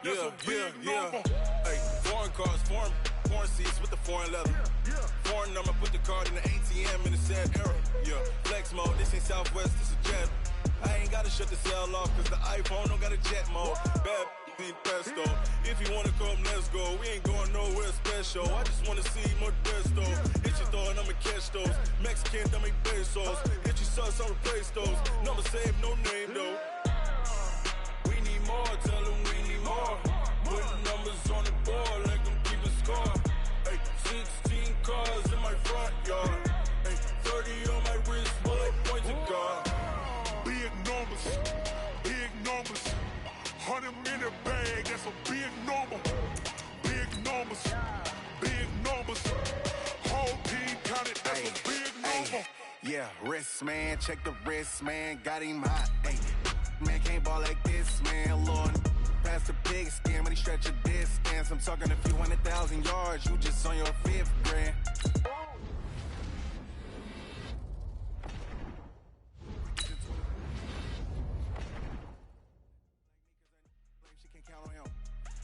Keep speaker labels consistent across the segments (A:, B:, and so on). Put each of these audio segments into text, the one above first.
A: Yeah. Hey, foreign cars, foreign seats with the foreign leather. Foreign number, put the card in the ATM in the sad era. Yeah, flex mode, this ain't Southwest, this a jet. I ain't gotta shut the cell off, cause the iPhone don't got a jet mode. Bad ain't pesto. If you wanna come, let's go. We ain't going nowhere special. I just wanna see more pesto. Hit your throw and I'ma catch those. Mexican, dummy pesos. Hit your sauce, I'll replace those. Number save, no name though. We need more, tell them we need more. Putting numbers on the board, like them keep a score. Hey, 16 cars in my front yard. Hey, 30 on my wrist, bullet point to God.
B: Big numbers, 100 in the bag, that's a big number. Big numbers, whole team counted, that's a big number.
C: Yeah, wrist man, check the wrist man, got him hot. Ay, man can't ball like this, man. Lord, past the big skin, but he stretch a distance. I'm talking a few 100,000 yards, you just on your 5th grand.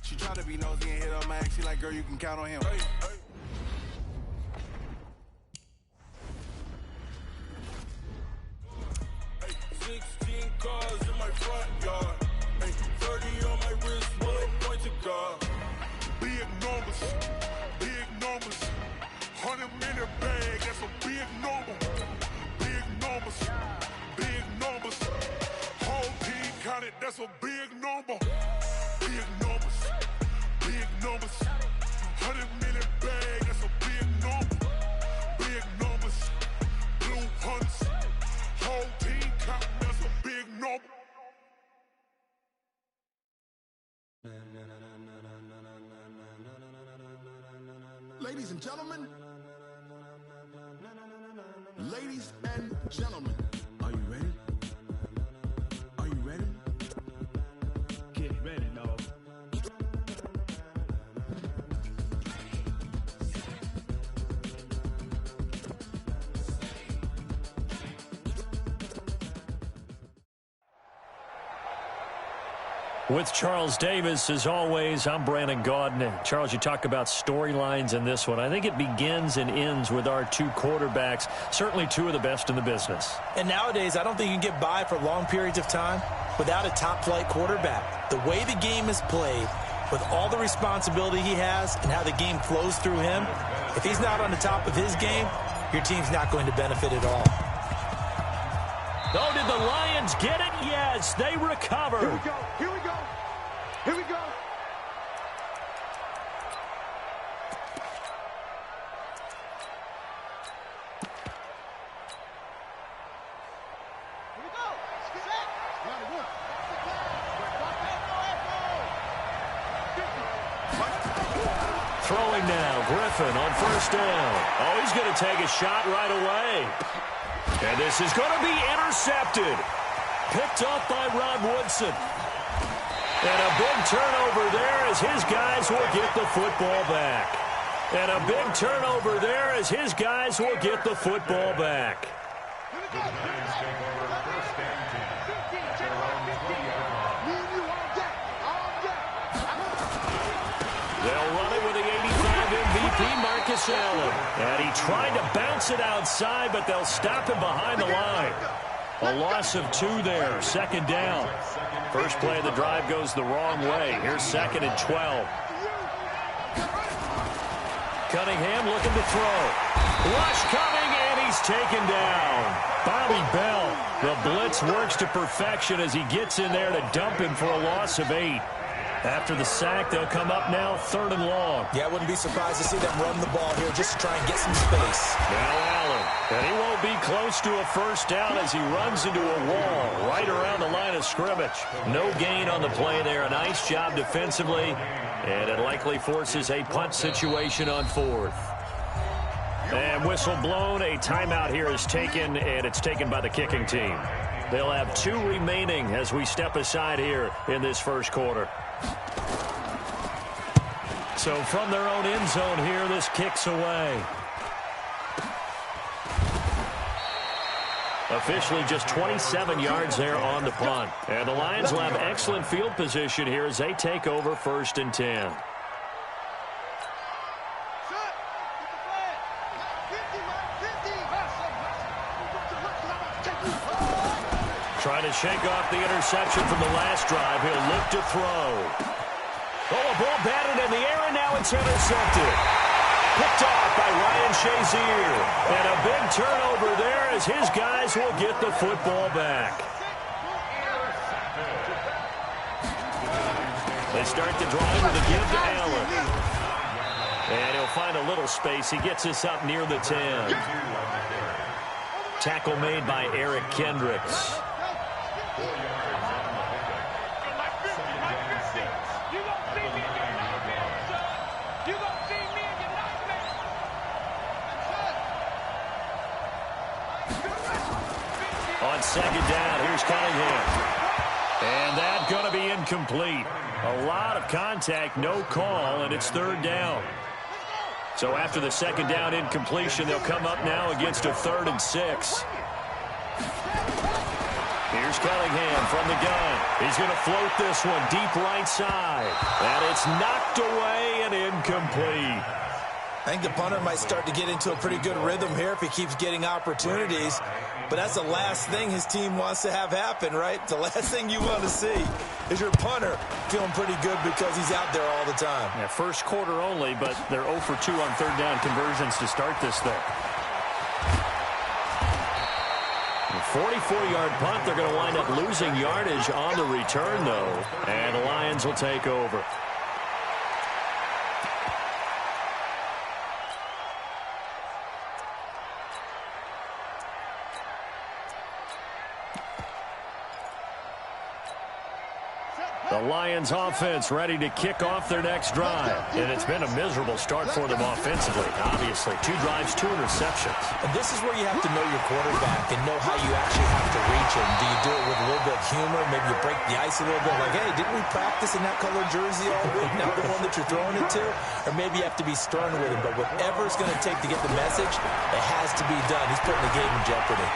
C: She try to be nosy and hit her max. She like, girl, you can count on him.
A: Hey. Hey, 16 cars in my front yard. Hey, 30 on my wrist, bullet point to God.
B: Big numbers, 100 in the bag, that's a big number. Big numbers, whole team counted, that's a big number. Big numbers, 100 million bag, that's a big number. Big numbers, blue hunts, whole team count, that's a big number.
D: Ladies and gentlemen, are you ready? Are you ready? Get ready, dog.
E: With Charles Davis, as always, I'm Brandon Gaudin. Charles, you talk about storylines in this one. I think it begins and ends with our two quarterbacks, certainly two of the best in the business.
F: And nowadays, I don't think you can get by for long periods of time without a top-flight quarterback. The way the game is played, with all the responsibility he has and how the game flows through him, if he's not on the top of his game, your team's not going to benefit at all.
E: Oh, did the Lions get it? Yes, they recover.
B: Here we go.
E: Throwing now, Griffin on first down. Oh, he's going to take a shot right away. And this is going to be intercepted. Picked off by Rod Woodson. And a big turnover there as his guys will get the football back. And a big turnover there as his guys will get the football back. They'll run it with the 85 MVP, Marcus Allen. And he tried to bounce it outside, but they'll stop him behind the line. A loss of 2 there, second down. First play of the drive goes the wrong way. Here's 2nd and 12. Cunningham looking to throw. Rush coming, and he's taken down. Bobby Bell, the blitz works to perfection as he gets in there to dump him for a loss of 8. After the sack, they'll come up now 3rd and long.
F: Yeah, I wouldn't be surprised to see them run the ball here just to try and get some space.
E: Now Allen, and he won't be close to a first down as he runs into a wall right around the line of scrimmage. No gain on the play there. A nice job defensively, and it likely forces a punt situation on 4th. And whistle blown. A timeout here is taken, and it's taken by the kicking team. They'll have 2 remaining as we step aside here in this first quarter. So from their own end zone here, this kicks away. Officially just 27 yards there on the punt. And the Lions will have excellent field position here as they take over 1st and 10. Trying to shake off the interception from the last drive. He'll look to throw. Oh, a ball batted in the air, and now it's intercepted. Picked off by Ryan Shazier. And a big turnover there as his guys will get the football back. They start the drive with a give to Allen. And he'll find a little space. He gets us up near the 10. Tackle made by Eric Kendricks. On 2nd down, here's Cunningham. And that's going to be incomplete. A lot of contact, no call, and it's 3rd down. So after the 2nd down incompletion, they'll come up now against a 3rd and 6. Here's Cunningham from the gun. He's going to float this one deep right side. And it's knocked away and incomplete.
F: I think the punter might start to get into a pretty good rhythm here if he keeps getting opportunities. But that's the last thing his team wants to have happen, right? The last thing you want to see is your punter feeling pretty good because he's out there all the time.
E: Yeah, first quarter only, but they're 0 for 2 on 3rd down conversions to start this thing. 44-yard punt. They're going to wind up losing yardage on the return, though. And the Lions will take over. The Lions offense ready to kick off their next drive. And it's been a miserable start for them offensively, obviously. 2 drives, 2 interceptions.
F: And this is where you have to know your quarterback and know how you actually have to reach him. Do you do it with a little bit of humor? Maybe you break the ice a little bit. Like, hey, didn't we practice in that color jersey all week? Now the one that you're throwing it to? Or maybe you have to be stern with him. But whatever it's going to take to get the message, it has to be done. He's putting the game in jeopardy.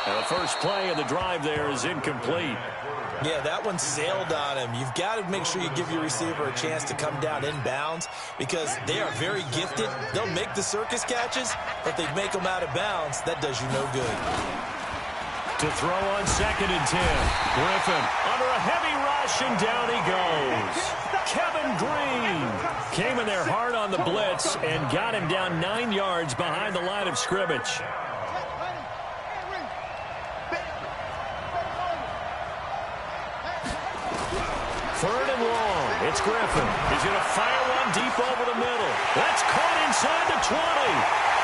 E: And the first play of the drive there is incomplete.
F: Yeah, that one sailed on him. You've got to make sure you give your receiver a chance to come down inbounds because they are very gifted. They'll make the circus catches, but they make them out of bounds. That does you no good.
E: To throw on 2nd and 10. Griffin under a heavy rush, and down he goes. Kevin Green came in there hard on the blitz and got him down 9 yards behind the line of scrimmage. 3rd and long. It's Griffin. He's going to fire one deep over the middle. That's caught inside the 20.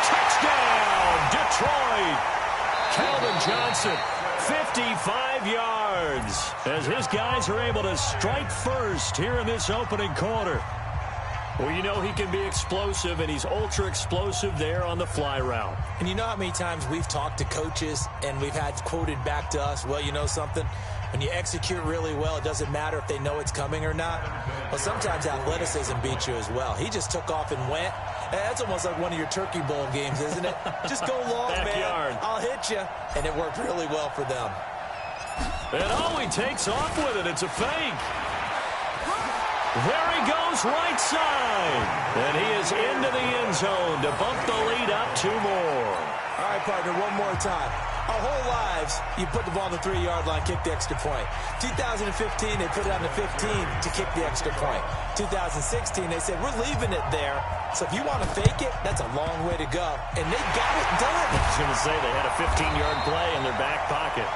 E: Touchdown, Detroit. Calvin Johnson, 55 yards. As his guys are able to strike first here in this opening quarter. Well, you know he can be explosive, and he's ultra-explosive there on the fly route.
F: And you know how many times we've talked to coaches, and we've had quoted back to us, well, you know something? When you execute really well, it doesn't matter if they know it's coming or not. Well, sometimes athleticism beats you as well. He just took off and went. That's almost like one of your Turkey Bowl games, isn't it? Just go long,
E: Backyard.
F: man. I'll hit you. And it worked really well for them.
E: And oh, he takes off with it. It's a fake. There he goes right side. And he is into the end zone to bump the lead up 2 more.
F: All right, partner, one more time. Our whole lives, you put the ball on the 3-yard line, kick the extra point. 2015, they put it on the 15 to kick the extra point. 2016, they said, we're leaving it there. So if you want to fake it, that's a long way to go. And they got it done.
E: I was going to say they had a 15-yard play in their back pocket.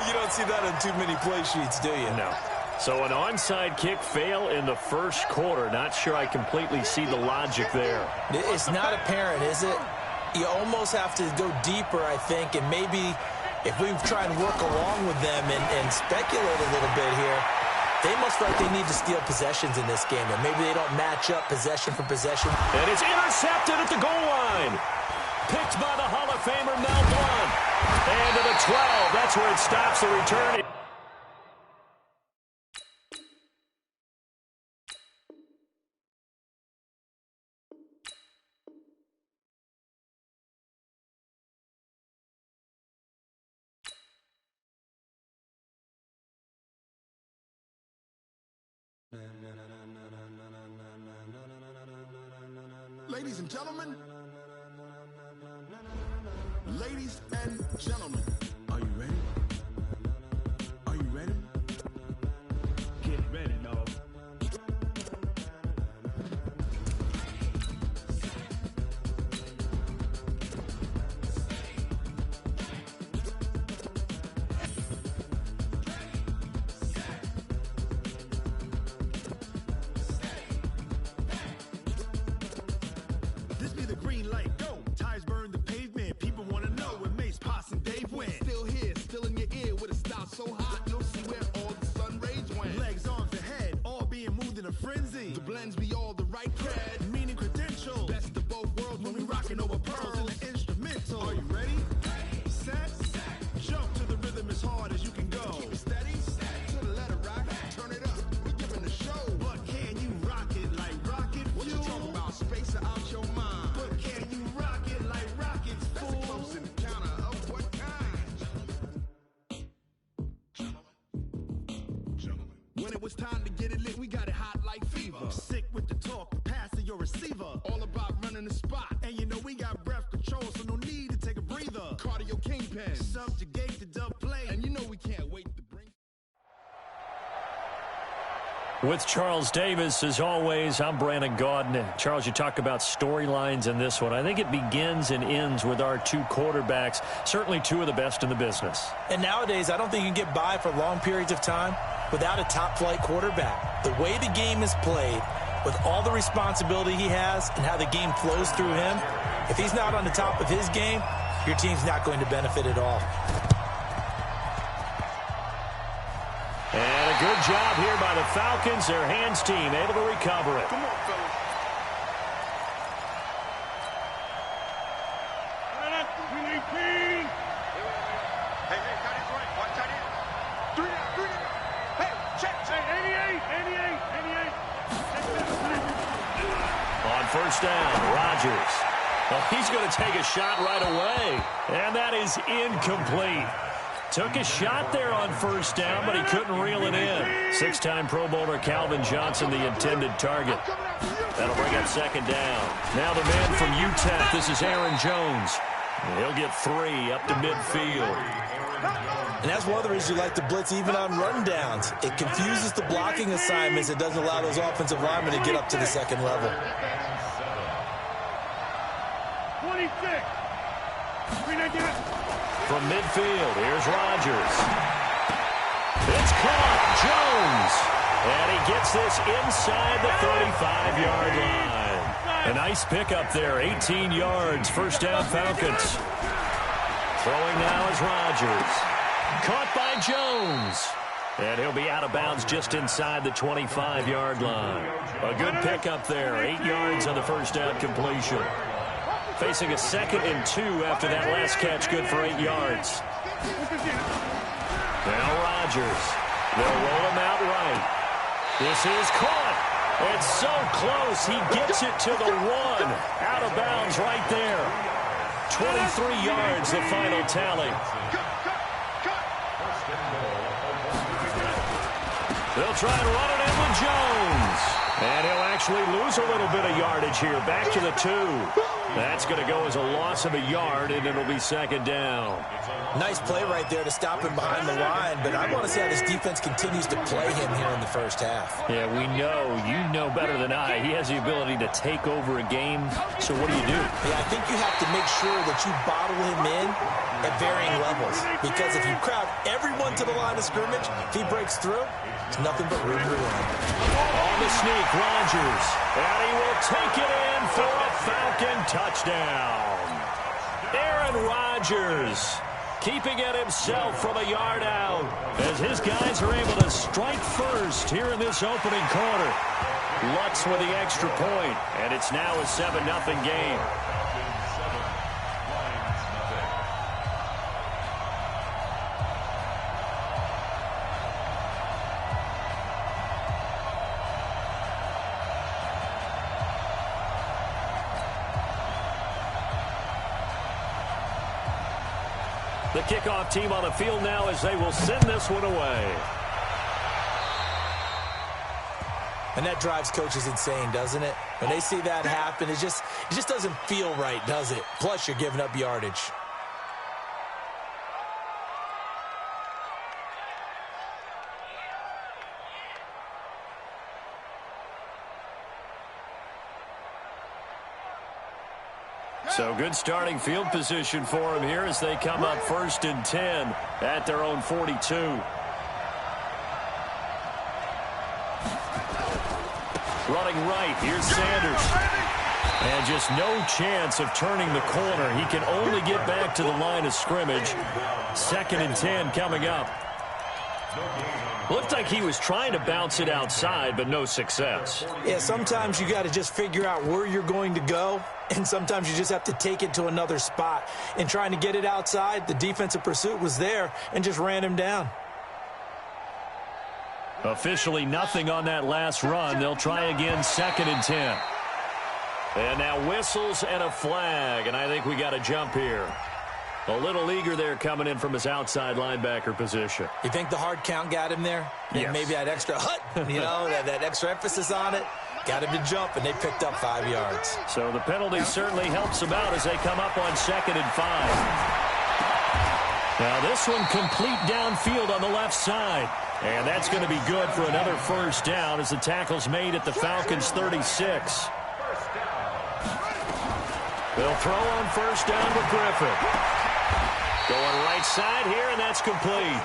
F: You don't see that on too many play sheets, do you?
E: No. So an onside kick fail in the first quarter. Not sure I completely see the logic there.
F: It's not apparent, is it? You almost have to go deeper, I think, and maybe if we try and work along with them and speculate a little bit here, they must feel like they need to steal possessions in this game, and maybe they don't match up possession for possession.
E: And it's intercepted at the goal line. Picked by the Hall of Famer Mel Blount. And to the 12, that's where it stops the return.
D: Ladies and gentlemen. Ladies and gentlemen. Are you ready? Are you ready? Get ready, dog. This be the green light, go. Tires burn the pavement. People want to know where Mace, Poss, and Dave went. Still here, still in your ear with a style so hot, you'll see where all the sun rays went. Legs, arms, and head, all being moved in a frenzy. The blends be all the right cred, meaning credentials. Best of both worlds when we rockin' over pearls in the instrumental. Are you ready? Set, jump to the rhythm as hard as you can go. Keep it steady, to the letter rock, turn it up. We giving the show, but can you rock it like rocket fuel? What you talking about? Space or out your mind? But can you rock it like rockets, fool? That's a close encounter of what kind? Gentlemen. When it was time to get it lit, we got it hot like fever. Sick with the talk, pass to your receiver. All about running the spot, and you know we got breath control, so no need to take a breather. Cardio kingpin, subjugate the dub play, and you know we can't wait to bring.
E: With Charles Davis, as always, I'm Brandon Gaudin. Charles, you talk about storylines in this one. I think it begins and ends with our two quarterbacks, certainly two of the best in the business.
F: And nowadays, I don't think you can get by for long periods of time without a top-flight quarterback. The way the game is played, with all the responsibility he has and how the game flows through him, if he's not on the top of his game, your team's not going to benefit at all.
E: And a good job here by the Falcons. Their hands team able to recover it.
B: Come on, fellas. We need team. Hey, got it right. One tight end. Three down. Hey, check. Hey, 88.
E: On first down, Rodgers. Well, he's going to take a shot right away. And that is incomplete. Took a shot there on first down, but he couldn't reel it in. Six-time Pro Bowler Calvin Johnson, the intended target. That'll bring up second down. Now the man from UTEP, this is Aaron Jones. He'll get 3 up to midfield.
F: And that's one of the reasons you like to blitz even on rundowns. It confuses the blocking assignments. It doesn't allow those offensive linemen to get up to the second level.
B: 26.
E: From midfield, here's Rodgers. It's caught, Jones. And he gets this inside the 35-yard line. A nice pickup there, 18 yards, first down Falcons. Throwing now is Rodgers. Caught by Jones. And he'll be out of bounds just inside the 25-yard line. A good pickup there, 8 yards on the first down completion. Facing a 2nd and 2 after that last catch, good for 8 yards. Now Rodgers. They'll roll him out right. This is caught. It's so close. He gets it to the 1. Out of bounds right there. 23 yards, the final tally. They'll try and run it in with Jones. And he'll actually lose a little bit of yardage here. Back to the 2. That's going to go as a loss of a yard, and it'll be second down.
F: Nice play right there to stop him behind the line, but I want to see how this defense continues to play him here in the first half.
E: Yeah, we know. You know better than I. He has the ability to take over a game, so what do you do?
F: Yeah, I think you have to make sure that you bottle him in at varying levels, because if you crowd everyone to the line of scrimmage, if he breaks through, it's nothing but room to run.
E: On the sneak, Rodgers, and he will take it in for a Falcon touchdown. Aaron Rodgers keeping it himself from a yard out as his guys are able to strike first here in this opening quarter. Lutz with the extra point, and it's now a 7-0 game. The kickoff team on the field now as they will send this one away.
F: And that drives coaches insane, doesn't it? When they see that happen, it just doesn't feel right, does it? Plus, you're giving up yardage.
E: So good starting field position for him here as they come up 1st and 10 at their own 42. Running right, here's Sanders. And just no chance of turning the corner. He can only get back to the line of scrimmage. 2nd and 10 coming up. Looked like he was trying to bounce it outside, but no success.
F: Yeah, sometimes you got to just figure out where you're going to go, and sometimes you just have to take it to another spot. In trying to get it outside, the defensive pursuit was there and just ran him down.
E: Officially nothing on that last run. They'll try again 2nd and 10. And now whistles and a flag, and I think we got a jump here. A little eager there coming in from his outside linebacker position.
F: You think the hard count got him there?
E: Yes.
F: Maybe that extra that extra emphasis on it. Got him to jump, and they picked up 5 yards.
E: So the penalty certainly helps them out as they come up on 2nd and 5. Now this one complete downfield on the left side. And that's going to be good for another 1st down as the tackle's made at the Falcons' 36. They'll throw on 1st down with Griffin. Going right side here, and that's complete.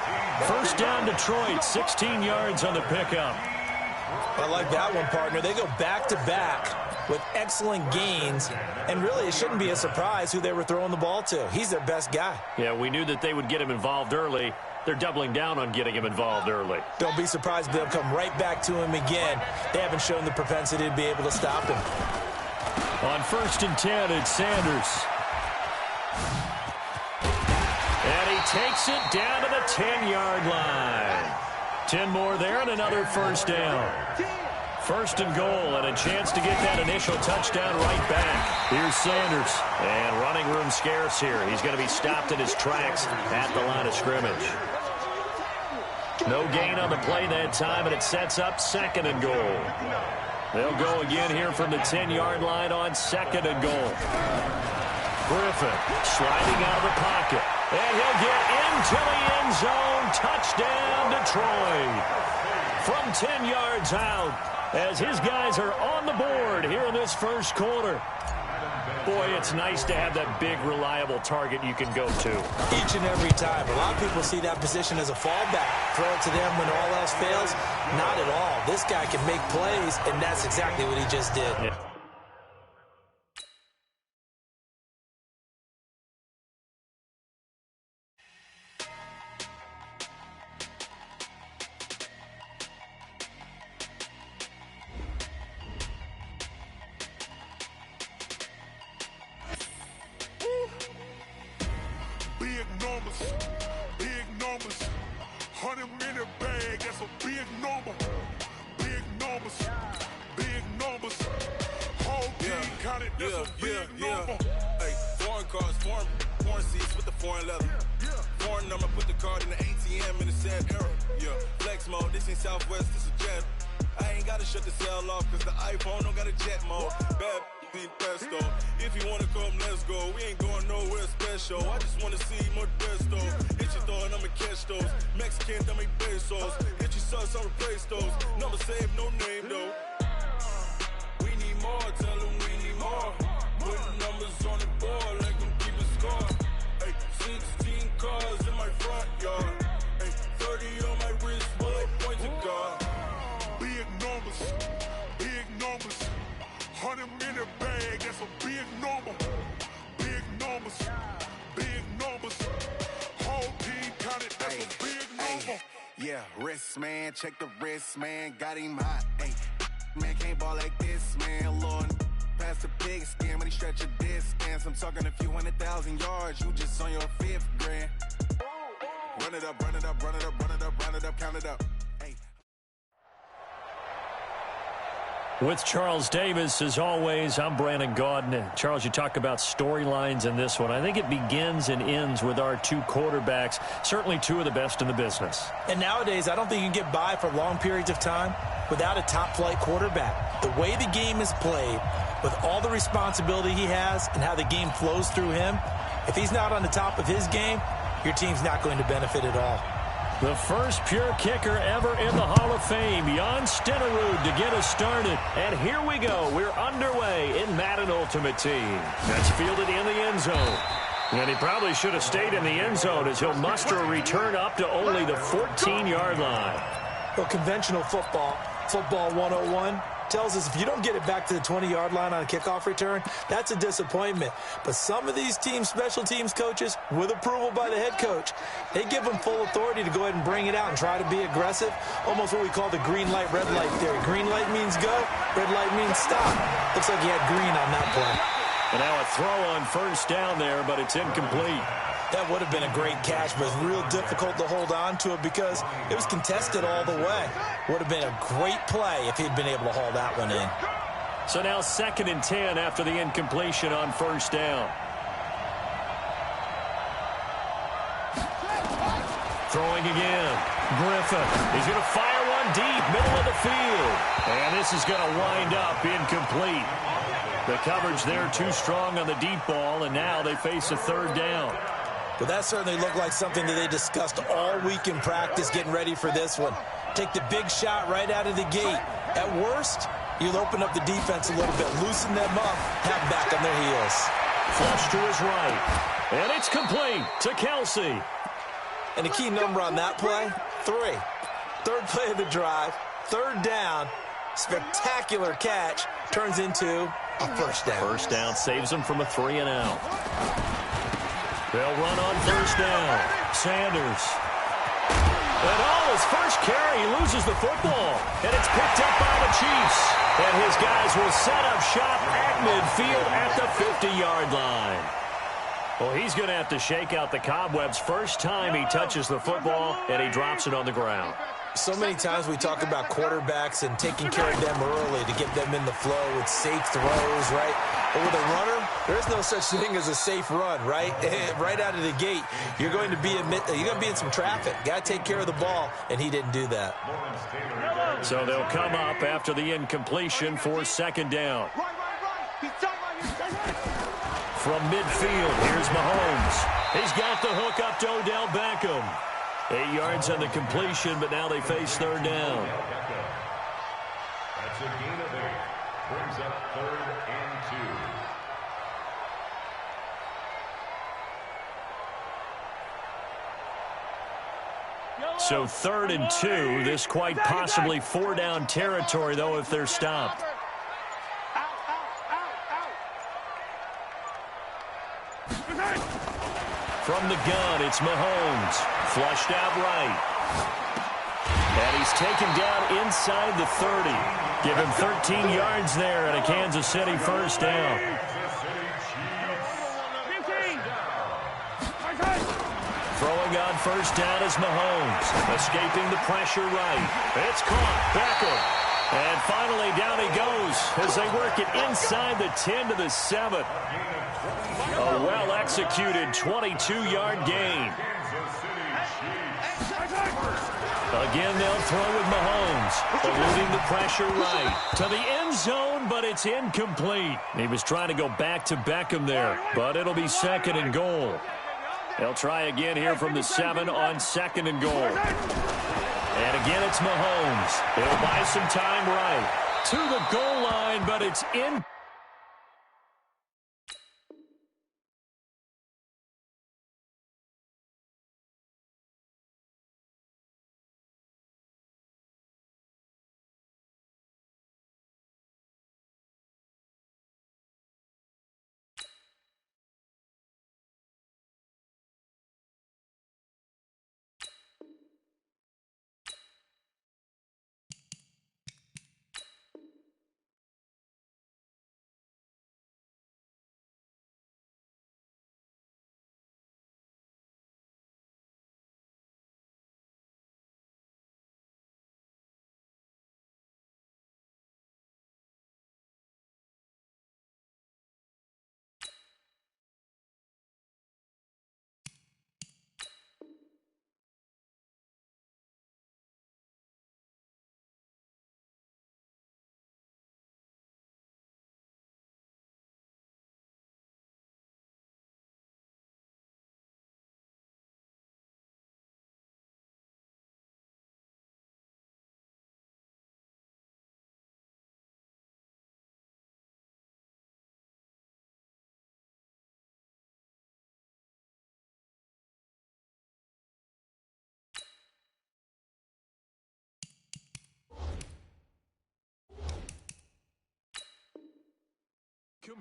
E: 1st down Detroit, 16 yards on the pickup.
F: I like that one, partner. They go back-to-back with excellent gains, and really it shouldn't be a surprise who they were throwing the ball to. He's their best guy.
E: Yeah, we knew that they would get him involved early. They're doubling down on getting him involved early.
F: Don't be surprised if they'll come right back to him again. They haven't shown the propensity to be able to stop him.
E: On 1st and 10, it's Sanders. And he takes it down to the 10-yard line. 10 more there and another 1st down. 1st and goal and a chance to get that initial touchdown right back. Here's Sanders. And running room scarce here. He's going to be stopped in his tracks at the line of scrimmage. No gain on the play that time, and it sets up 2nd and goal. They'll go again here from the 10-yard line on 2nd and goal. Griffin sliding out of the pocket. And he'll get into the end zone. Touchdown, Detroit. From 10 yards out as his guys are on the board here in this 1st quarter. Boy, it's nice to have that big, reliable target you can go to.
F: Each and every time. A lot of people see that position as a fallback. Throw it to them when all else fails. Not at all. This guy can make plays, and that's exactly what he just did.
E: Yeah.
B: Big numbers. 100-minute bag, that's a big number. Big numbers. Big numbers. Whole team counted, that's a big number.
A: Hey, foreign cars, foreign seats with the foreign leather. Foreign number, put the card in the ATM in the sad era. Yeah, flex mode, this ain't Southwest, this a jet. I ain't gotta shut the cell off, cause the iPhone don't got a jet mode. Bad be pesto. If you wanna come, let's go. We ain't going nowhere special. I just wanna see more Modesto. Hit your throw and I'ma catch those. Mexican, dummy pesos. Hit your sauce, I'll replace those. Number save, no name though. We need more, tell them we need more. Putting numbers on the board like I'm keeping score. Hey, 16 cars in my front yard. Hey, 30 on my wrist, bullet point to God.
B: Big numbers. Big numbers. 100-minute bag, that's a big number. Big numbers. Big numbers. Whole team counted, that's a big number.
C: Yeah, wrist, man, check the wrist, man, got him hot, ayy. Man, can't ball like this, man, Lord. Past the big skin when he stretch a distance. I'm talking a few 100,000 yards, you just on your 5th grand. Run it up, run it up, run it up, run it up, run it up, count it up.
E: With Charles Davis, as always, I'm Brandon Gaudin. Charles, you talk about storylines in this one. I think it begins and ends with our 2 quarterbacks, certainly 2 of the best in the business.
F: And nowadays, I don't think you can get by for long periods of time without a top-flight quarterback. The way the game is played, with all the responsibility he has and how the game flows through him, if he's not on the top of his game, your team's not going to benefit at all.
E: The first pure kicker ever in the Hall of Fame, Jan Stenerud, to get us started. And here we go. We're underway in Madden Ultimate Team. That's fielded in the end zone. And he probably should have stayed in the end zone as he'll muster a return up to only the 14-yard line.
F: Well, conventional football 101, tells us if you don't get it back to the 20-yard line on a kickoff return, that's a disappointment. But some of these teams, special teams coaches, with approval by the head coach, they give them full authority to go ahead and bring it out and try to be aggressive, almost what we call the green light, red light theory. Green light means go, red light means stop. Looks like he had green on that play.
E: And now a throw on first down there, but it's incomplete.
F: That would have been a great catch, but it's real difficult to hold on to it because it was contested all the way. Would have been a great play if he'd been able to haul that one in.
E: So now 2nd and 10 after the incompletion on first down. Throwing again. Griffin. He's going to fire one deep, middle of the field. And this is going to wind up incomplete. The coverage there too strong on the deep ball, and now they face a 3rd down.
F: Well, that certainly looked like something that they discussed all week in practice getting ready for this one. Take the big shot right out of the gate. At worst, you'll open up the defense a little bit, loosen them up, have them back on their heels.
E: Flush to his right. And it's complete to Kelsey.
F: And the key number on that play, 3. 3rd play of the drive, 3rd down, spectacular catch, turns into a first down.
E: First down saves them from a 3-and-out. They'll run on first down. Sanders. And his first carry, he loses the football. And it's picked up by the Chiefs. And his guys will set up shop at midfield at the 50-yard line. Well, he's going to have to shake out the cobwebs first time he touches the football, and he drops it on the ground.
F: So many times we talk about quarterbacks and taking care of them early to get them in the flow with safe throws, right? But with a runner, there's no such thing as a safe run, right? Right out of the gate, you're going to be in some traffic. Got to take care of the ball, and he didn't do that.
E: So they'll come up after the incompletion for 2nd down. From midfield, here's Mahomes. He's got the hook up to Odell Beckham. 8 yards on the completion, but now they face 3rd down.
B: That's a gain of 8. Brings up 3rd and 2.
E: So 3rd and 2. This quite possibly 4-down territory, though, if they're stopped. From the gun, it's Mahomes. Flushed out right. And he's taken down inside the 30. Give him 13 yards there and a Kansas City first down. Throwing on first down is Mahomes. Escaping the pressure right. It's caught. Beckham. And finally down he goes as they work it inside the 10 to the 7. A well-executed 22-yard gain. Again, they'll throw with Mahomes, eluding the pressure right to the end zone, but it's incomplete. He was trying to go back to Beckham there, but it'll be 2nd and goal. They'll try again here from the 7 on 2nd and goal. And again, it's Mahomes. He'll buy some time right to the goal line, but it's in.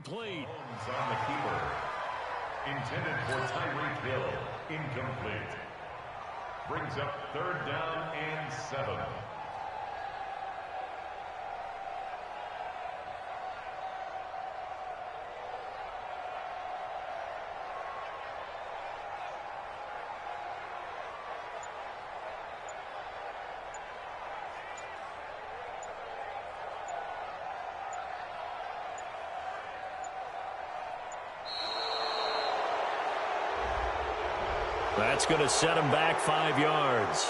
E: Incomplete.
G: On the keeper. Intended for Tyreek Hill. Incomplete. Brings up 3rd down and 7.
E: That's going to set him back 5 yards.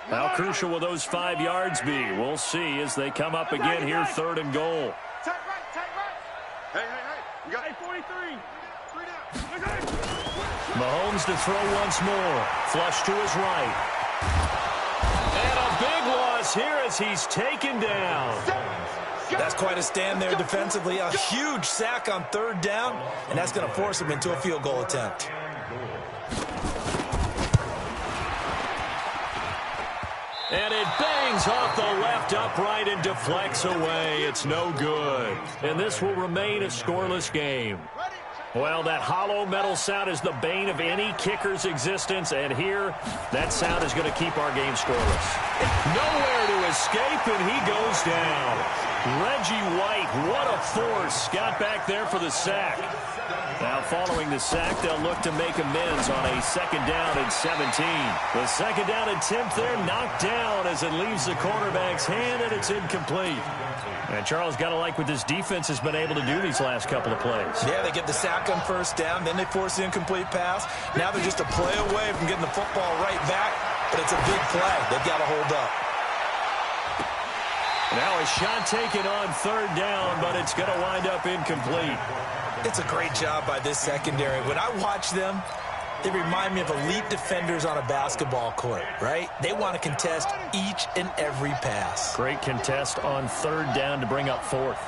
E: How crucial will those 5 yards be? We'll see as they come up again here, 3rd and goal.
H: Tight right. Hey. You got 43. 3 down.
E: Mahomes to throw once more. Flush to his right. And a big loss here as he's taken down.
F: That's quite a stand there defensively. A huge sack on 3rd down, and that's going to force him into a field goal attempt.
E: And it bangs off the left upright and deflects away. It's no good. And this will remain a scoreless game. Well, that hollow metal sound is the bane of any kicker's existence, and here, that sound is going to keep our game scoreless. Nowhere to escape, and he goes down. Reggie White, what a force. Got back there for the sack. Now, following the sack, they'll look to make amends on a 2nd down and 17. The 2nd down attempt there knocked down as it leaves the quarterback's hand, and it's incomplete. And Charles, got to like what this defense has been able to do these last couple of plays.
F: Yeah, they get the sack on 1st down, then they force the incomplete pass. Now they're just a play away from getting the football right back, but it's a big play. They've got to hold up.
E: Now a shot taken on 3rd down, but it's going to wind up incomplete.
F: It's a great job by this secondary. When I watch them, they remind me of elite defenders on a basketball court, right? They want to contest each and every pass.
E: Great contest on 3rd down to bring up 4th.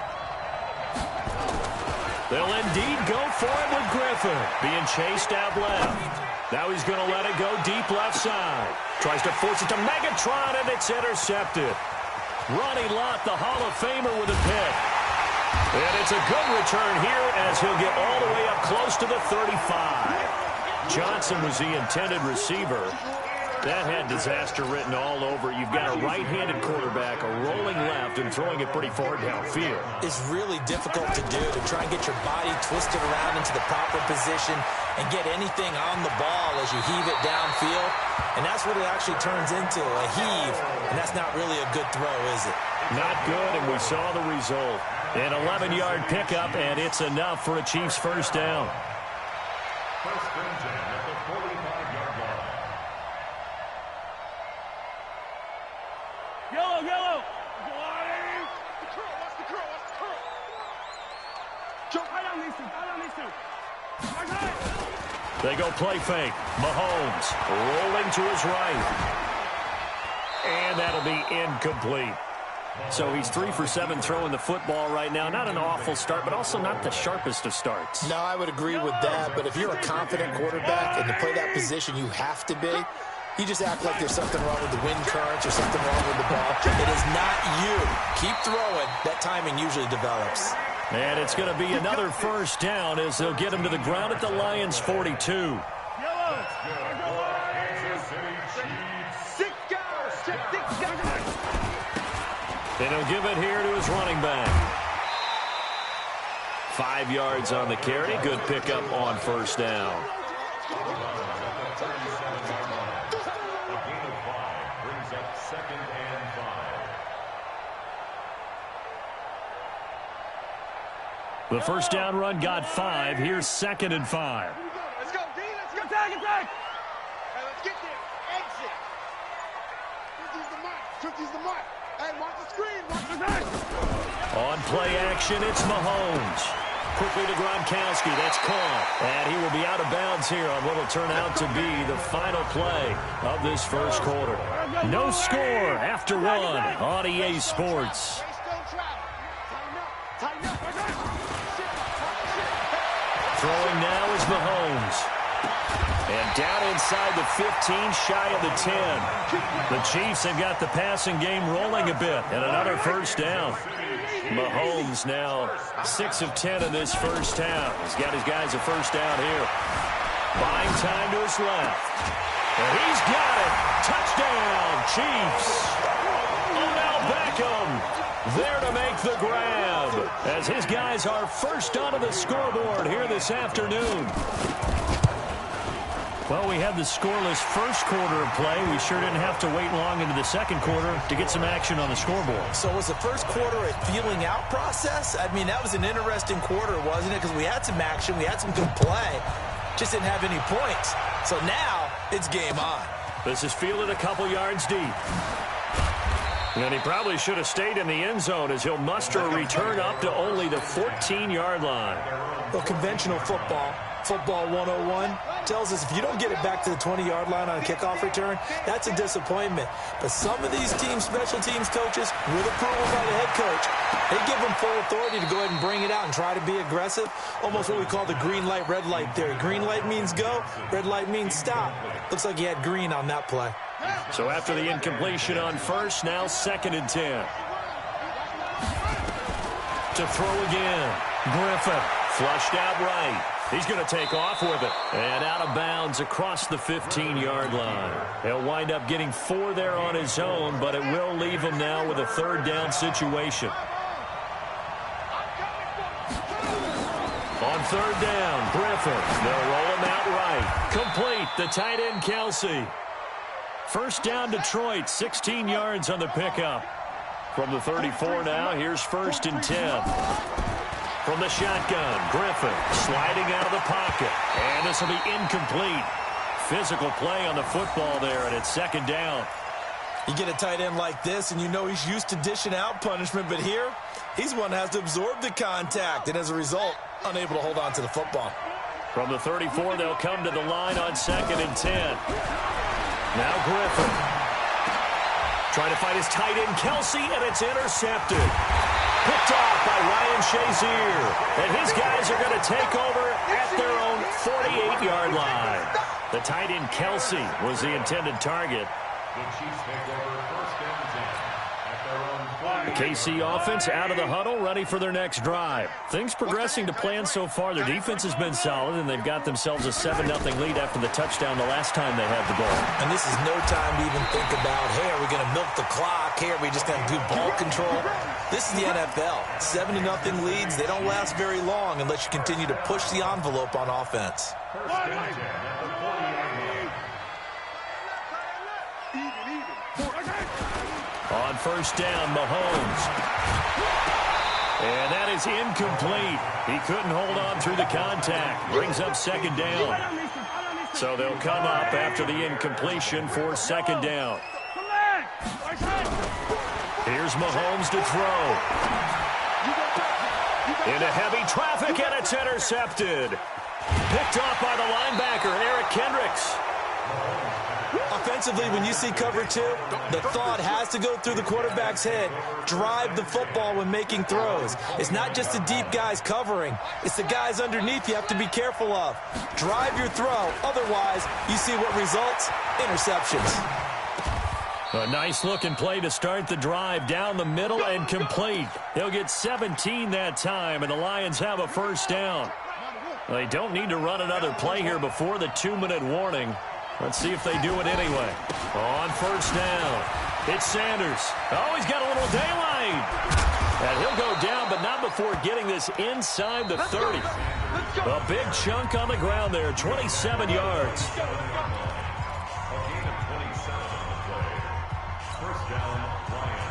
E: They'll indeed go for it with Griffin, being chased out left. Now he's going to let it go deep left side. Tries to force it to Megatron, and it's intercepted. Ronnie Lott, the Hall of Famer, with a pick. And it's a good return here as he'll get all the way up close to the 35. Johnson was the intended receiver. That had disaster written all over it. You've got a right-handed quarterback, a rolling left, and throwing it pretty far downfield.
F: It's really difficult to do, to try and get your body twisted around into the proper position and get anything on the ball as you heave it downfield. And that's what it actually turns into, a heave. And that's not really a good throw, is it?
E: Not good, and we saw the result. An 11-yard pickup, and it's enough for a Chiefs 1st down.
G: First and 10 at the 45-yard line.
H: Yellow. The curl. Watch the curl. Jump right on these two.
E: They go play fake. Mahomes rolling to his right. And that'll be incomplete. So he's 3 for 7 throwing the football right now. Not an awful start, but also not the sharpest of starts.
F: No, I would agree with that. But if you're a confident quarterback and to play that position you have to be, you just act like there's something wrong with the wind currents or something wrong with the ball. It is not you. Keep throwing. That timing usually develops.
E: And it's going to be another 1st down as they'll get him to the ground at the Lions' 42. And he'll give it here to his running back. 5 yards on the carry. Good pickup on 1st down. The 1st down run got 5. Here's 2nd and 5.
H: Let's go, D. Let's go. Tag. Hey, let's get there. Exit. 50's the mark. Hey, watch the screen.
E: On play action, it's Mahomes. Quickly to Gronkowski. That's caught. And he will be out of bounds here on what will turn out to be the final play of this 1st quarter. No score after 1 on EA Sports. Throwing now is Mahomes. And down inside the 15, shy of the 10. The Chiefs have got the passing game rolling a bit, and another first down. Mahomes now 6 of 10 in this first half. He's got his guys a first down here. Buying time to his left. And he's got it. Touchdown, Chiefs. Odell Beckham there to make the grab as his guys are first onto the scoreboard here this afternoon. Well, we had the scoreless first quarter of play. We sure didn't have to wait long into the second quarter to get some action on the scoreboard.
F: So was the first quarter a feeling out process? I mean, that was an interesting quarter, wasn't it? Because we had some action, we had some good play, just didn't have any points. So now it's game on.
E: This is fielded a couple yards deep. And he probably should have stayed in the end zone as he'll muster a return up to only the 14-yard line.
F: Well, conventional football 101, tells us if you don't get it back to the 20-yard line on a kickoff return, that's a disappointment. But some of these teams, special teams coaches, with approval by the head coach, they give them full authority to go ahead and bring it out and try to be aggressive. Almost what we call the green light, red light theory. Green light means go, red light means stop. Looks like he had green on that play.
E: So after the incompletion on first, now 2nd and 10. To throw again. Griffin flushed out right. He's going to take off with it. And out of bounds across the 15-yard line. He'll wind up getting 4 there on his own, but it will leave him now with a 3rd down situation. On 3rd down, Griffin. They'll roll him out right. Complete. The tight end, Kelsey. First down, Detroit. 16 yards on the pickup. From the 34 now, here's 1st and 10. From the shotgun, Griffin sliding out of the pocket. And this will be incomplete. Physical play on the football there, and it's 2nd down.
F: You get a tight end like this, and you know he's used to dishing out punishment, but here, he's one that has to absorb the contact, and as a result, unable to hold on to the football.
E: From the 34, they'll come to the line on 2nd and 10. Now Griffin. Trying to find his tight end, Kelsey, and it's intercepted. Picked off by Ryan Shazier. And his guys are going to take over at their own 48-yard line. The tight end, Kelsey, was the intended target.
G: The Chiefs take over 1st and 10 at their own 48.
E: The KC offense out of the huddle, ready for their next drive. Things progressing to plan so far. Their defense has been solid, and they've got themselves a 7-0 lead after the touchdown the last time they had the ball.
F: And this is no time to even think about, hey, are we going to milk the clock? Hey, are we just going to do ball control? This is the NFL. 7-0 leads. They don't last very long unless you continue to push the envelope on offense.
G: 1st and 10 at the 48-yard line.
E: On 1st down, Mahomes. And that is incomplete. He couldn't hold on through the contact. Brings up 2nd down. So they'll come up after the incompletion for 2nd down. Here's Mahomes to throw. Into heavy traffic, and it's intercepted. Picked off by the linebacker, Eric Kendricks.
F: Offensively, when you see cover 2, the thought has to go through the quarterback's head. Drive the football when making throws. It's not just the deep guys covering. It's the guys underneath you have to be careful of. Drive your throw. Otherwise, you see what results? Interceptions.
E: A nice-looking play to start the drive down the middle and complete. They'll get 17 that time, and the Lions have a 1st down. They don't need to run another play here before the 2-minute warning. Let's see if they do it anyway. On 1st down, it's Sanders. Oh, he's got a little daylight. And he'll go down, but not before getting this inside the 30. A big chunk on the ground there, 27 yards.
G: A gain of 27 on the play. 1st down, Lions.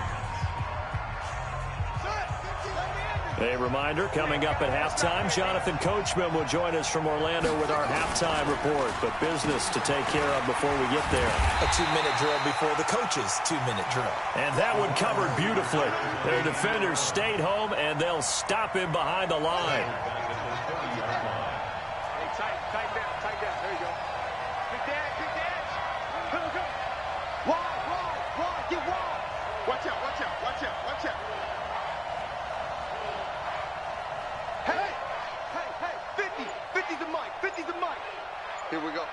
E: A reminder, coming up at halftime, Jonathan Coachman will join us from Orlando with our halftime report. But business to take care of before we get there.
F: A 2-minute drill before the coach's 2-minute drill.
E: And that one covered beautifully. Their defenders stayed home, and they'll stop him behind the line.
H: Hey, tight down. There you go. Good dash. Go. Wide. Get wide. Watch out. Hey. 50 we go.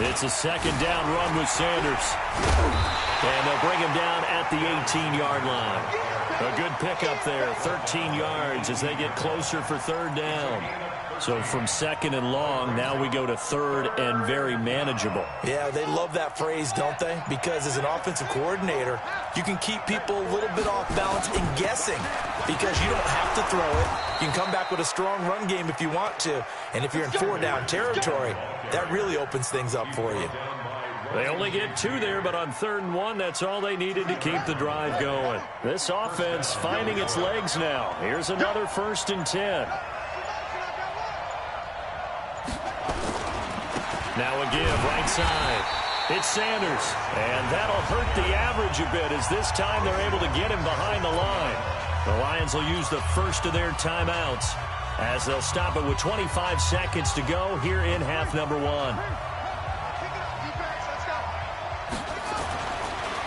E: It's a second down run with Sanders. And they'll bring him down at the 18-yard line. A good pickup there, 13 yards as they get closer for third down. So from second and long, now we go to third and very manageable.
F: Yeah, they love that phrase, don't they? Because as an offensive coordinator, you can keep people a little bit off balance and guessing because you don't have to throw it. You can come back with a strong run game if you want to. And if you're in four-down territory, that really opens things up for you.
E: They only get 2 there, but on 3rd and 1, that's all they needed to keep the drive going. This offense finding its legs now. Here's another 1st and 10. Now a give right side. It's Sanders, and that'll hurt the average a bit as this time they're able to get him behind the line. The Lions will use the first of their timeouts as they'll stop it with 25 seconds to go here in half number 1.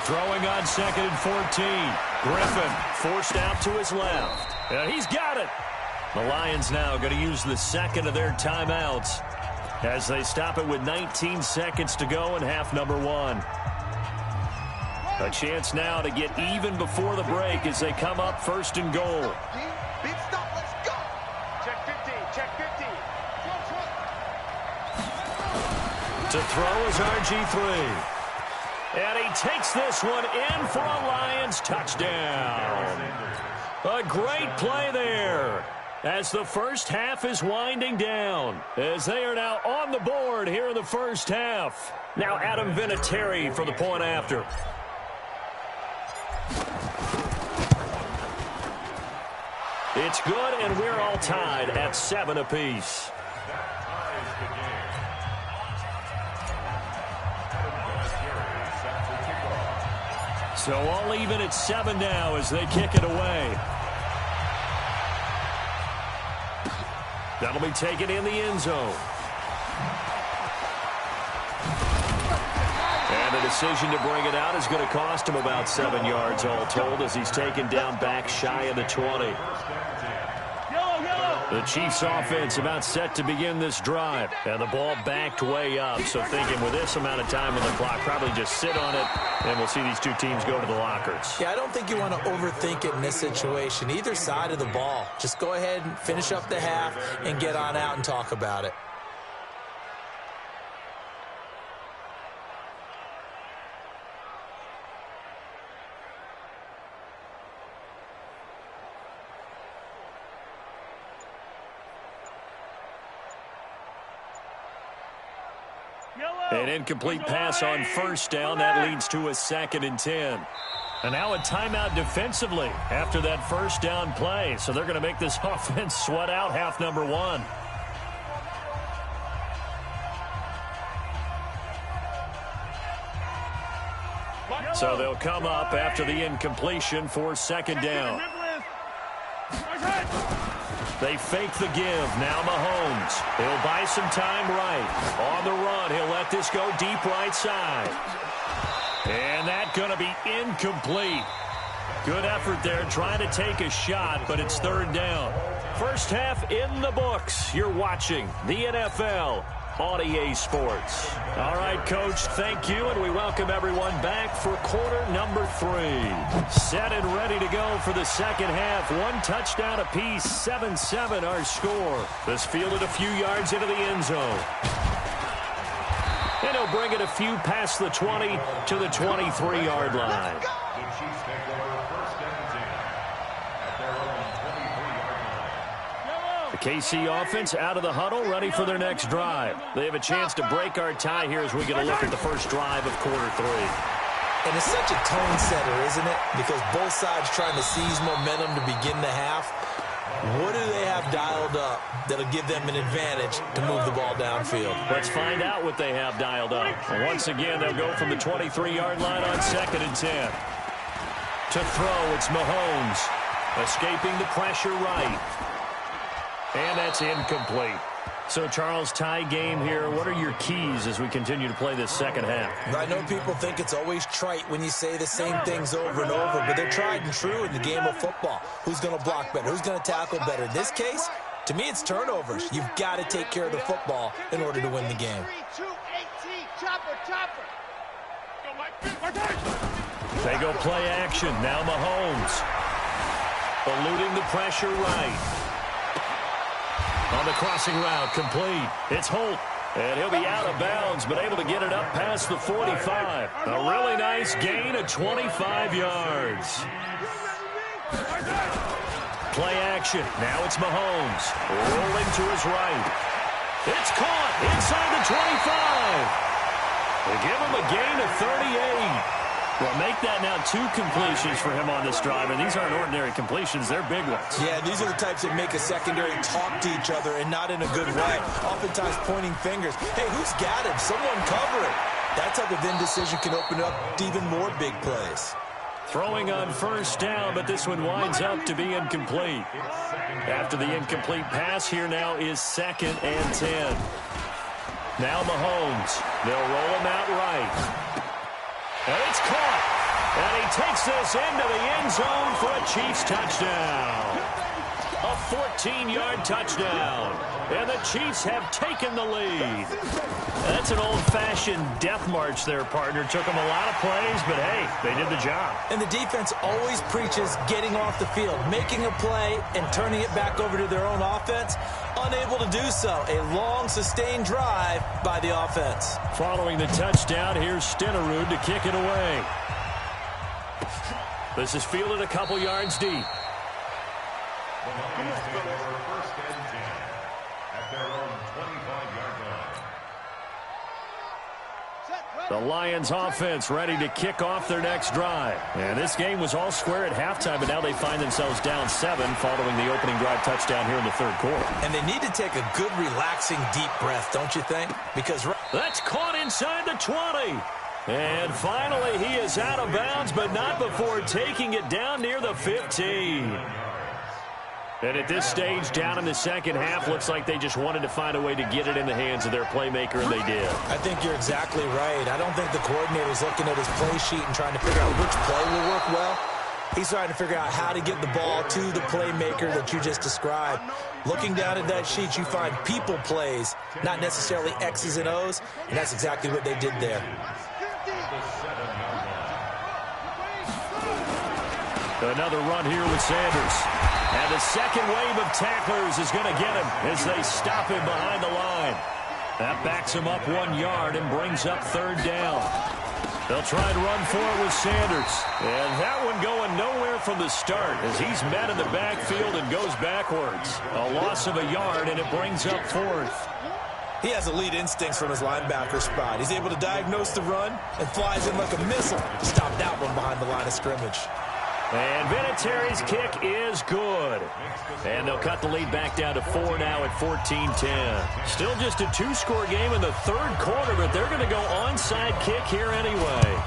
E: Throwing on 2nd and 14. Griffin forced out to his left. And he's got it. The Lions now going to use the second of their timeouts as they stop it with 19 seconds to go in half number 1. A chance now to get even before the break as they come up 1st and goal.
H: Big stop, let's go. Check 50, check 50.
E: To throw is RG3. And he takes this one in for a Lions touchdown. A great play there as the first half is winding down, as they are now on the board here in the first half. Now Adam Vinatieri for the point after. It's good, and we're all tied at 7 apiece. So all even at 7 now as they kick it away. That'll be taken in the end zone. And the decision to bring it out is going to cost him about 7 yards all told as he's taken down back shy of the 20. The Chiefs offense about set to begin this drive. And the ball backed way up. So thinking with this amount of time on the clock, probably just sit on it, and we'll see these two teams go to the lockers.
F: Yeah, I don't think you want to overthink it in this situation. Either side of the ball. Just go ahead and finish up the half and get on out and talk about it.
E: An incomplete pass on 1st down. That leads to a 2nd and 10. And now a timeout defensively after that 1st down play. So they're going to make this offense sweat out half number 1. So they'll come up after the incompletion for 2nd down. They fake the give. Now Mahomes. He'll buy some time right. On the run, he'll let this go deep right side. And that's going to be incomplete. Good effort there trying to take a shot, but it's 3rd down. First half in the books. You're watching the NFL on EA Sports. All right, Coach, thank you, and we welcome everyone back for quarter number 3. Set and ready to go for the second half. 1 touchdown apiece, 7-7 our score. This fielded a few yards into the end zone. And he'll bring it a few past the 20 to the 23-yard line. KC offense out of the huddle, ready for their next drive. They have a chance to break our tie here as we get a look at the first drive of quarter 3.
F: And it's such a tone setter, isn't it? Because both sides trying to seize momentum to begin the half. What do they have dialed up that'll give them an advantage to move the ball downfield?
E: Let's find out what they have dialed up. And once again, they'll go from the 23-yard line on 2nd and 10. To throw, it's Mahomes. Escaping the pressure right. And that's incomplete. So, Charles, tie game here. What are your keys as we continue to play this second half?
F: I know people think it's always trite when you say the same things over and over, but they're tried and true in the game of football. Who's going to block better? Who's going to tackle better? In this case, To me, it's turnovers. You've got to take care of the football in order to win the game.
E: They go play action. Now Mahomes. Eluding the pressure right. On the crossing route, complete. It's Holt. And he'll be out of bounds, but able to get it up past the 45. A really nice gain of 25 yards. Play action. Now it's Mahomes. Rolling to his right. It's caught inside the 25. They give him a gain of 38. Well, make that now 2 completions for him on this drive, and these aren't ordinary completions. They're big ones.
F: Yeah, these are the types that make a secondary talk to each other and not in a good way. Oftentimes pointing fingers. Hey, who's got him? Someone cover it. That type of indecision can open up to even more big plays.
E: Throwing on first down, but this one winds up to be incomplete. After the incomplete pass, here now is 2nd and 10. Now Mahomes. They'll roll him out right. And it's caught. And he takes this into the end zone for a Chiefs touchdown. A 14-yard touchdown. And the Chiefs have taken the lead. That's an old-fashioned death march there, partner. Took them a lot of plays, but hey, they did the job.
F: And the defense always preaches getting off the field, making a play, and turning it back over to their own offense. Unable to do so. A long, sustained drive by the offense.
E: Following the touchdown, here's Stenerud to kick it away. This is fielded a couple yards deep. The Lions offense ready to kick off their next drive. And this game was all square at halftime, but now they find themselves down 7 following the opening drive touchdown here in the 3rd quarter.
F: And they need to take a good, relaxing, deep breath, don't you think? Because
E: that's caught inside the 20. And finally, he is out of bounds, but not before taking it down near the 15. And at this stage, down in the second half, looks like they just wanted to find a way to get it in the hands of their playmaker, and they did.
F: I think you're exactly right. I don't think the coordinator's looking at his play sheet and trying to figure out which play will work well. He's trying to figure out how to get the ball to the playmaker that you just described. Looking down at that sheet, you find people plays, not necessarily X's and O's, and that's exactly what they did there.
E: Another run here with Sanders. And the second wave of tacklers is going to get him as they stop him behind the line. That backs him up 1 yard and brings up 3rd down. They'll try and run for it with Sanders. And that one going nowhere from the start as he's met in the backfield and goes backwards. A loss of a yard, and it brings up 4th.
F: He has elite instincts from his linebacker spot. He's able to diagnose the run and flies in like a missile to stop that one behind the line of scrimmage.
E: And Vinatieri's kick is good. And they'll cut the lead back down to 4 now at 14-10. Still just a 2-score game in the 3rd quarter, but they're going to go onside kick here anyway.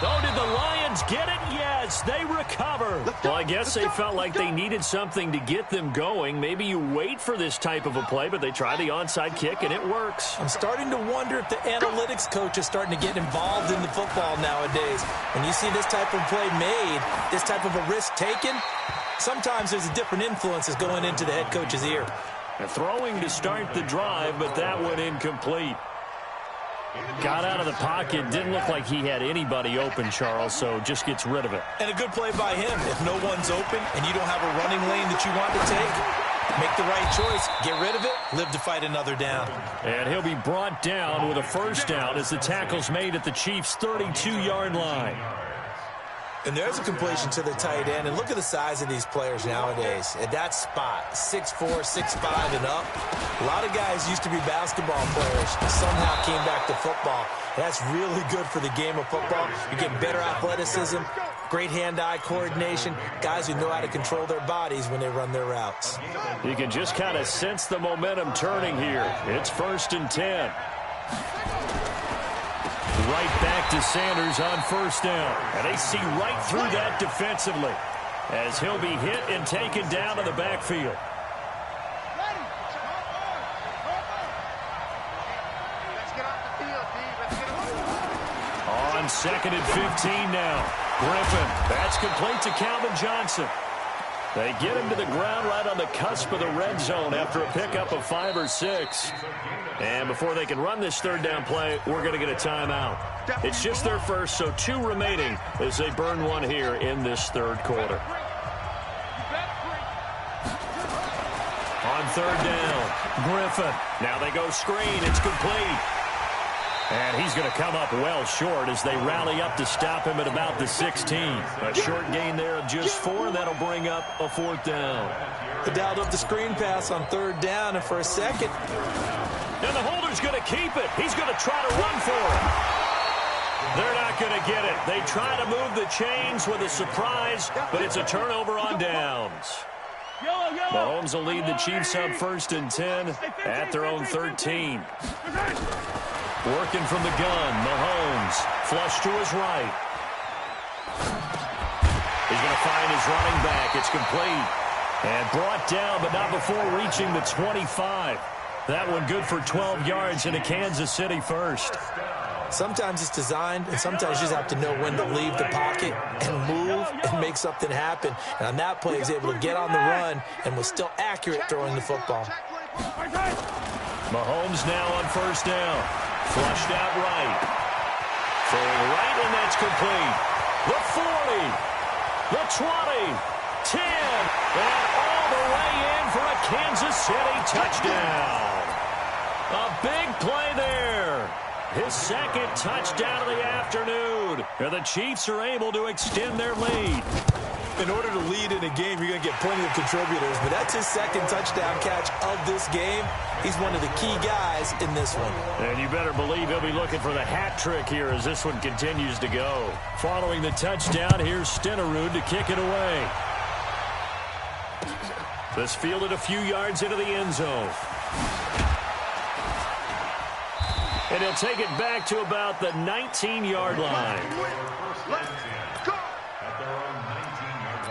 E: Oh, did the Lions get it? Yes, they recover. Well, I guess they felt like they needed something to get them going. Maybe you wait for this type of a play, but they try the onside kick, and it works.
F: I'm starting to wonder if the analytics coach is starting to get involved in the football nowadays. When you see this type of play made, this type of a risk taken, sometimes there's a different influences going into the head coach's ear.
E: Throwing to start the drive, but that one incomplete. Got out of the pocket. Didn't look like he had anybody open, Charles, so just gets rid of it.
F: And a good play by him. If no one's open and you don't have a running lane that you want to take, make the right choice. Get rid of it. Live to fight another down.
E: And he'll be brought down with a 1st down as the tackle's made at the Chiefs' 32-yard line.
F: And there's a completion to the tight end. And look at the size of these players nowadays. At that spot, 6'4", 6'5", and up. A lot of guys used to be basketball players, somehow came back to football. And that's really good for the game of football. You get better athleticism, great hand-eye coordination, guys who know how to control their bodies when they run their routes.
E: You can just kind of sense the momentum turning here. It's 1st and 10. Right back to Sanders on 1st down. And they see right through that defensively as he'll be hit and taken down to the backfield. On 2nd and 15 now. Griffin, that's complete to Calvin Johnson. They get him to the ground right on the cusp of the red zone after a pickup of 5 or 6. And before they can run this third down play, we're going to get a timeout. It's just their first, so 2 remaining as they burn one here in this third quarter. On third down, Griffin. Now they go screen. It's complete. And he's going to come up well short as they rally up to stop him at about the 16. A short gain there of just 4, and that'll bring up a 4th down.
F: They dialed up the screen pass on third down, and for a second.
E: And the holder's going to keep it. He's going to try to run for it. They're not going to get it. They try to move the chains with a surprise, but it's a turnover on downs. Mahomes will lead the Chiefs up 1st and 10 at their own 13. Working from the gun, Mahomes, flush to his right. He's going to find his running back. It's complete. And brought down, but not before reaching the 25. That one good for 12 yards into Kansas City first.
F: Sometimes it's designed, and sometimes you just have to know when to leave the pocket and move and make something happen. And on that play, he was able to get on the run and was still accurate throwing the football.
E: Mahomes now on 1st down. Flushed out right. Throwing right, and that's complete. The 40, the 20, 10, and all the way in for a Kansas City touchdown. A big play there. His 2nd touchdown of the afternoon. And the Chiefs are able to extend their lead.
F: In order to lead in a game, you're going to get plenty of contributors, but that's his 2nd touchdown catch of this game. He's one of the key guys in this one.
E: And you better believe he'll be looking for the hat trick here as this one continues to go. Following the touchdown, here's Stenerud to kick it away. This fielded a few yards into the end zone. And he'll take it back to about the 19-yard line.